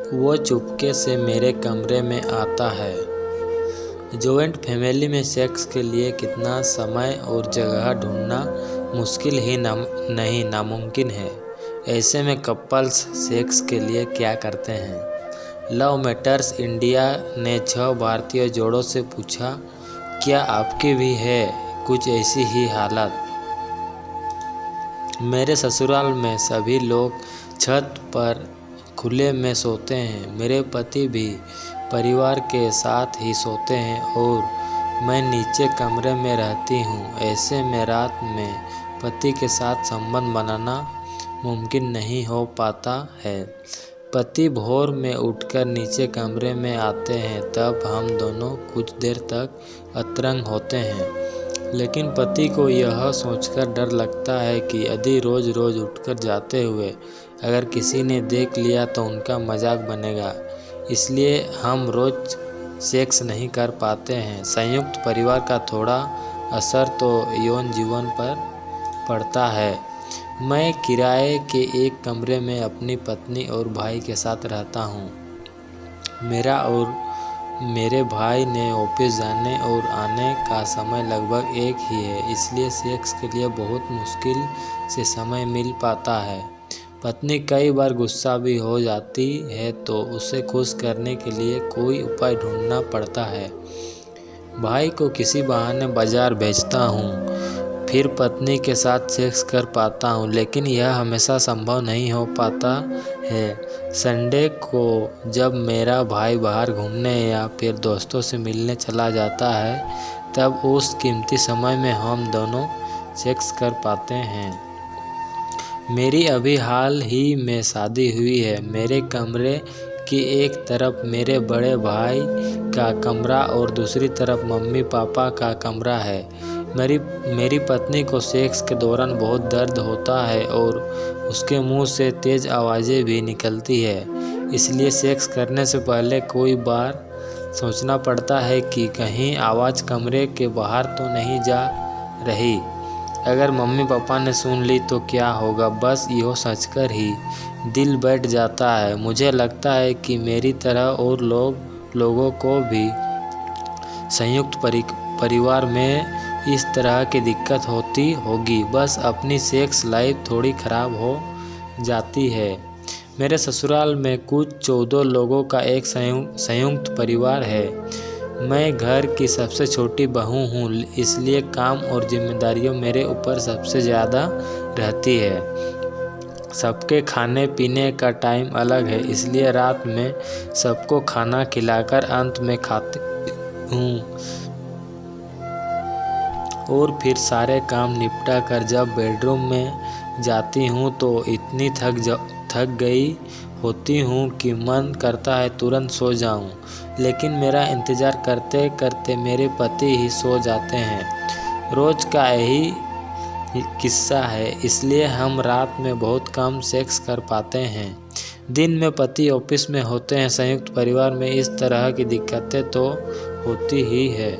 वो चुपके से मेरे कमरे में आता है। जॉइंट फैमिली में सेक्स के लिए कितना समय और जगह ढूंढना मुश्किल ही नहीं नामुमकिन है। ऐसे में कपल्स सेक्स के लिए क्या करते हैं? लव मैटर्स इंडिया ने 6 भारतीय जोड़ों से पूछा, क्या आपकी भी है कुछ ऐसी ही हालत? मेरे ससुराल में सभी लोग छत पर खुले में सोते हैं। मेरे पति भी परिवार के साथ ही सोते हैं और मैं नीचे कमरे में रहती हूँ। ऐसे में रात में पति के साथ संबंध बनाना मुमकिन नहीं हो पाता है। पति भोर में उठकर नीचे कमरे में आते हैं, तब हम दोनों कुछ देर तक अतरंग होते हैं। लेकिन पति को यह सोचकर डर लगता है कि यदि रोज़ रोज़ उठकर जाते हुए अगर किसी ने देख लिया तो उनका मजाक बनेगा। इसलिए हम रोज़ सेक्स नहीं कर पाते हैं। संयुक्त परिवार का थोड़ा असर तो यौन जीवन पर पड़ता है। मैं किराए के एक कमरे में अपनी पत्नी और भाई के साथ रहता हूँ। मेरा और मेरे भाई ने ऑफिस जाने और आने का समय लगभग एक ही है, इसलिए सेक्स के लिए बहुत मुश्किल से समय मिल पाता है। पत्नी कई बार गुस्सा भी हो जाती है तो उसे खुश करने के लिए कोई उपाय ढूंढना पड़ता है। भाई को किसी बहाने बाजार भेजता हूँ, फिर पत्नी के साथ सेक्स कर पाता हूँ, लेकिन यह हमेशा संभव नहीं हो पाता है। संडे को जब मेरा भाई बाहर घूमने या फिर दोस्तों से मिलने चला जाता है, तब उस कीमती समय में हम दोनों सेक्स कर पाते हैं। मेरी अभी हाल ही में शादी हुई है। मेरे कमरे की एक तरफ मेरे बड़े भाई का कमरा और दूसरी तरफ मम्मी पापा का कमरा है। मेरी पत्नी को सेक्स के दौरान बहुत दर्द होता है और उसके मुंह से तेज़ आवाज़ें भी निकलती है। इसलिए सेक्स करने से पहले कई बार सोचना पड़ता है कि कहीं आवाज़ कमरे के बाहर तो नहीं जा रही। अगर मम्मी पापा ने सुन ली तो क्या होगा? बस यह सोचकर ही दिल बैठ जाता है। मुझे लगता है कि मेरी तरह और लोगों को भी संयुक्त परिवार में इस तरह की दिक्कत होती होगी, बस अपनी सेक्स लाइफ थोड़ी ख़राब हो जाती है। मेरे ससुराल में कुछ 14 लोगों का एक संयुक्त परिवार है। मैं घर की सबसे छोटी बहू हूँ, इसलिए काम और जिम्मेदारियों मेरे ऊपर सबसे ज़्यादा रहती है। सबके खाने पीने का टाइम अलग है, इसलिए रात में सबको खाना खिलाकर अंत में खाती हूँ और फिर सारे काम निपटा कर जब बेडरूम में जाती हूँ तो इतनी थक गई होती हूँ कि मन करता है तुरंत सो जाऊँ। लेकिन मेरा इंतज़ार करते करते मेरे पति ही सो जाते हैं। रोज़ का यही किस्सा है, इसलिए हम रात में बहुत कम सेक्स कर पाते हैं। दिन में पति ऑफिस में होते हैं। संयुक्त परिवार में इस तरह की दिक्कतें तो होती ही है।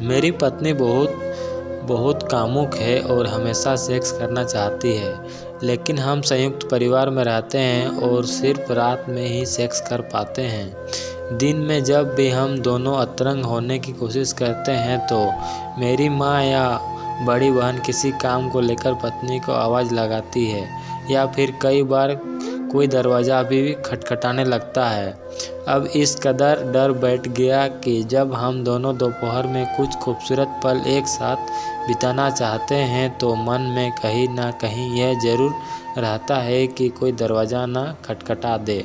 मेरी पत्नी बहुत कामुक है और हमेशा सेक्स करना चाहती है, लेकिन हम संयुक्त परिवार में रहते हैं और सिर्फ रात में ही सेक्स कर पाते हैं। दिन में जब भी हम दोनों अतरंग होने की कोशिश करते हैं तो मेरी माँ या बड़ी बहन किसी काम को लेकर पत्नी को आवाज़ लगाती है या फिर कई बार कोई दरवाज़ा भी खटखटाने लगता है। अब इस कदर डर बैठ गया कि जब हम दोनों दोपहर में कुछ खूबसूरत पल एक साथ बिताना चाहते हैं तो मन में कहीं ना कहीं यह ज़रूर रहता है कि कोई दरवाज़ा ना खटखटा दे।